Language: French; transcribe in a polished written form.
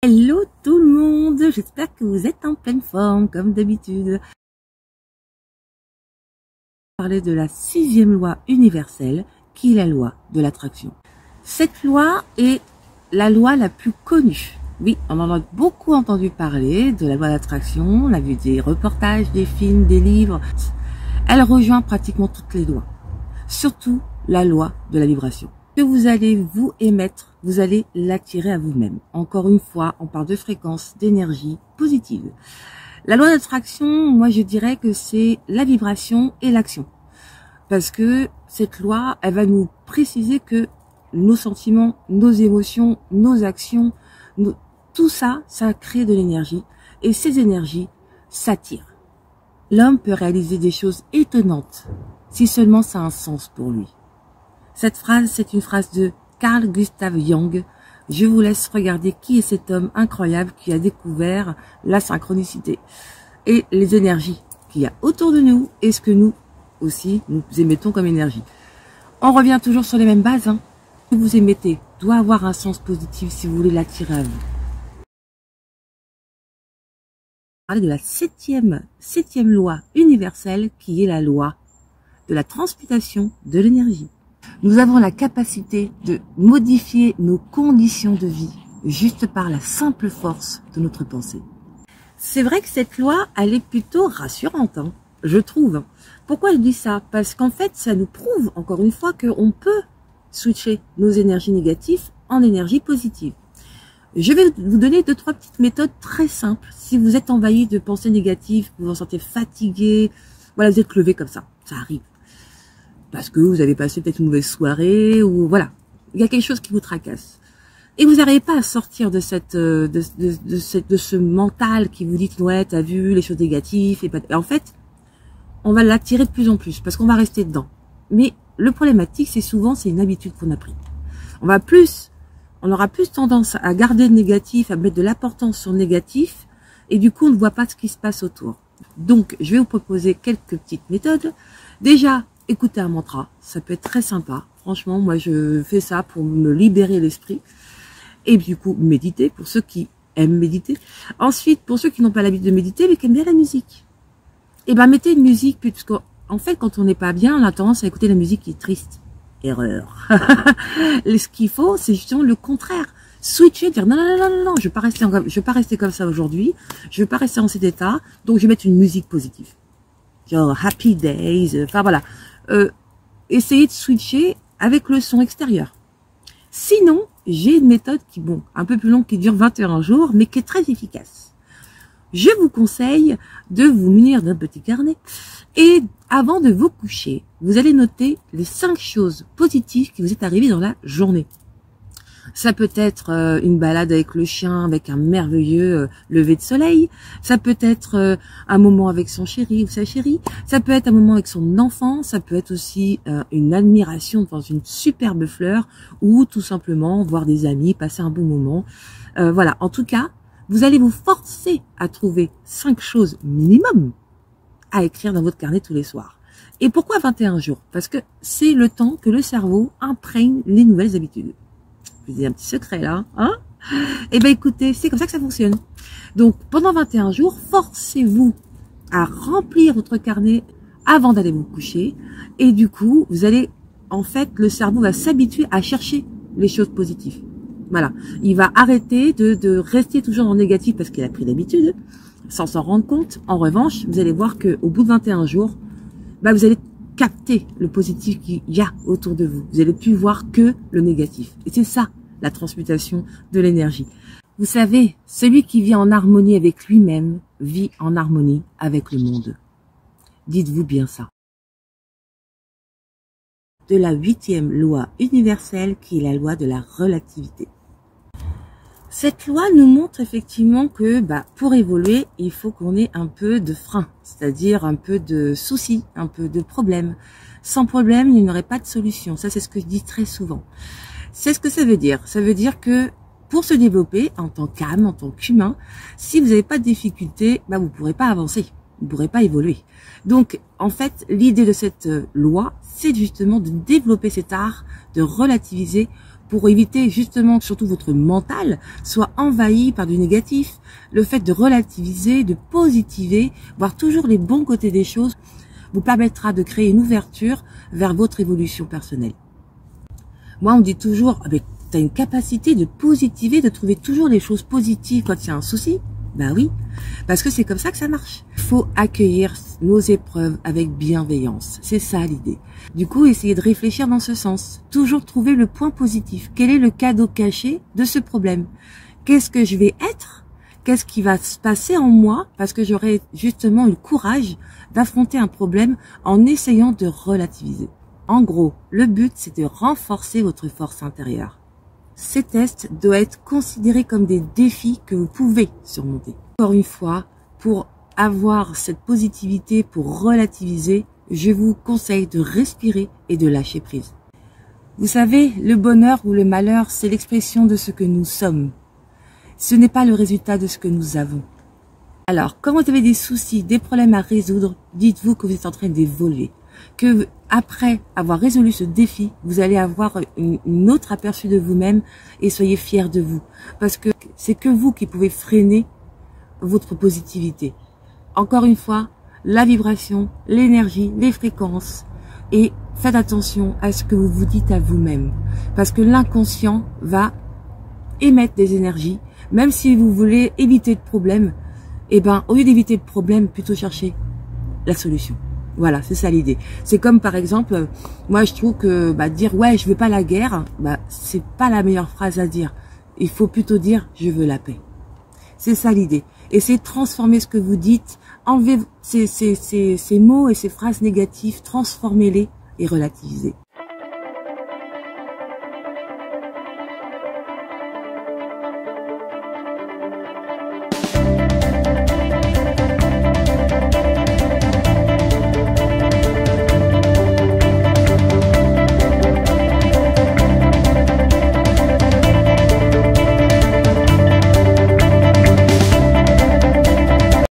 Hello tout le monde, j'espère que vous êtes en pleine forme comme d'habitude. Parler de la 6e loi universelle qui est la loi de l'attraction. Cette loi est la loi la plus connue. Oui, on en a beaucoup entendu parler de la loi d'attraction, on a vu des reportages, des films, des livres. Elle rejoint pratiquement toutes les lois, surtout la loi de la vibration. Que vous allez vous émettre, vous allez l'attirer à vous-même. Encore une fois, on parle de fréquence, d'énergie positive. La loi d'attraction, moi je dirais que c'est la vibration et l'action. Parce que cette loi, elle va nous préciser que nos sentiments, nos émotions, nos actions, tout ça, ça crée de l'énergie. Et ces énergies s'attirent. L'homme peut réaliser des choses étonnantes, si seulement ça a un sens pour lui. Cette phrase, c'est une phrase de Carl Gustav Jung. Je vous laisse regarder qui est cet homme incroyable qui a découvert la synchronicité et les énergies qu'il y a autour de nous et ce que nous aussi nous émettons comme énergie. On revient toujours sur les mêmes bases. Ce que vous émettez doit avoir un sens positif si vous voulez l'attirer à vous. On va parler de la septième loi universelle qui est la loi de la transmutation de l'énergie. Nous avons la capacité de modifier nos conditions de vie juste par la simple force de notre pensée. C'est vrai que cette loi, elle est plutôt rassurante, je trouve. Pourquoi je dis ça? Parce qu'en fait, ça nous prouve, encore une fois, qu'on peut switcher nos énergies négatives en énergie positive. Je vais vous donner 2-3 petites méthodes très simples. Si vous êtes envahi de pensées négatives, que vous vous sentez fatigué, voilà, vous êtes levé comme ça arrive. Parce que vous avez passé peut-être une mauvaise soirée, ou voilà, il y a quelque chose qui vous tracasse. Et vous n'arrivez pas à sortir de ce mental qui vous dit ouais, t'as vu les choses négatives. Et en fait, on va l'attirer de plus en plus parce qu'on va rester dedans. Mais le problématique, c'est souvent, c'est une habitude qu'on a pris. On aura plus tendance à garder le négatif, à mettre de l'importance sur le négatif, et du coup, on ne voit pas ce qui se passe autour. Donc, je vais vous proposer quelques petites méthodes. Déjà, écouter un mantra, ça peut être très sympa. Franchement, moi, je fais ça pour me libérer l'esprit. Et du coup, méditer, pour ceux qui aiment méditer. Ensuite, pour ceux qui n'ont pas l'habitude de méditer, mais qui aiment bien la musique. Eh ben, mettez une musique, puisqu'en fait, quand on n'est pas bien, on a tendance à écouter la musique qui est triste. Erreur. Ce qu'il faut, c'est justement le contraire. Switcher, dire non, je vais pas rester comme ça aujourd'hui. Je vais pas rester dans cet état. Donc, je vais mettre une musique positive. Genre, Happy Days, enfin voilà. Essayez de switcher avec le son extérieur. Sinon, j'ai une méthode qui, bon, un peu plus longue, qui dure 21 jours, mais qui est très efficace. Je vous conseille de vous munir d'un petit carnet et avant de vous coucher, vous allez noter les 5 choses positives qui vous est arrivées dans la journée. Ça peut être une balade avec le chien, avec un merveilleux lever de soleil. Ça peut être un moment avec son chéri ou sa chérie. Ça peut être un moment avec son enfant. Ça peut être aussi une admiration devant une superbe fleur ou tout simplement voir des amis, passer un bon moment. Voilà, en tout cas, vous allez vous forcer à trouver 5 choses minimum à écrire dans votre carnet tous les soirs. Et pourquoi 21 jours? Parce que c'est le temps que le cerveau imprègne les nouvelles habitudes. Je vous ai un petit secret là, Eh ben écoutez, c'est comme ça que ça fonctionne. Donc pendant 21 jours, forcez-vous à remplir votre carnet avant d'aller vous coucher. Et du coup, vous allez, en fait, le cerveau va s'habituer à chercher les choses positives. Voilà. Il va arrêter de rester toujours dans le négatif parce qu'il a pris l'habitude, sans s'en rendre compte. En revanche, vous allez voir que au bout de 21 jours, vous allez capter le positif qu'il y a autour de vous. Vous allez plus voir que le négatif. Et c'est ça, la transmutation de l'énergie. Vous savez, celui qui vit en harmonie avec lui-même vit en harmonie avec le monde. Dites-vous bien ça. De la 8e loi universelle qui est la loi de la relativité. Cette loi nous montre effectivement que pour évoluer, il faut qu'on ait un peu de frein, c'est-à-dire un peu de soucis, un peu de problèmes. Sans problème, il n'y aurait pas de solution. Ça, c'est ce que je dis très souvent. C'est ce que ça veut dire. Ça veut dire que pour se développer en tant qu'âme, en tant qu'humain, si vous n'avez pas de difficultés, vous ne pourrez pas avancer, vous ne pourrez pas évoluer. Donc, en fait, l'idée de cette loi, c'est justement de développer cet art, de relativiser pour éviter justement que surtout votre mental soit envahi par du négatif. Le fait de relativiser, de positiver, voir toujours les bons côtés des choses, vous permettra de créer une ouverture vers votre évolution personnelle. Moi, on me dit toujours, ah ben, tu as une capacité de positiver, de trouver toujours les choses positives quand il y a un souci. Ben oui, parce que c'est comme ça que ça marche. Il faut accueillir nos épreuves avec bienveillance. C'est ça l'idée. Du coup, essayez de réfléchir dans ce sens. Toujours trouver le point positif. Quel est le cadeau caché de ce problème? Qu'est-ce que je vais être? Qu'est-ce qui va se passer en moi? Parce que j'aurai justement eu le courage d'affronter un problème en essayant de relativiser. En gros, le but, c'est de renforcer votre force intérieure. Ces tests doivent être considérés comme des défis que vous pouvez surmonter. Encore une fois, pour avoir cette positivité, pour relativiser, je vous conseille de respirer et de lâcher prise. Vous savez, le bonheur ou le malheur, c'est l'expression de ce que nous sommes. Ce n'est pas le résultat de ce que nous avons. Alors, quand vous avez des soucis, des problèmes à résoudre, dites-vous que vous êtes en train d'évoluer. Que après avoir résolu ce défi, vous allez avoir une autre aperçu de vous-même et soyez fiers de vous. Parce que c'est que vous qui pouvez freiner votre positivité. Encore une fois, la vibration, l'énergie, les fréquences. Et faites attention à ce que vous vous dites à vous-même. Parce que l'inconscient va émettre des énergies. Même si vous voulez éviter de problème, eh ben, au lieu d'éviter le problème, plutôt chercher la solution. Voilà, c'est ça l'idée. C'est comme par exemple, moi je trouve que dire ouais je veux pas la guerre, c'est pas la meilleure phrase à dire. Il faut plutôt dire je veux la paix. C'est ça l'idée. Essayez de transformer ce que vous dites, enlevez ces mots et ces phrases négatives, transformez-les et relativisez.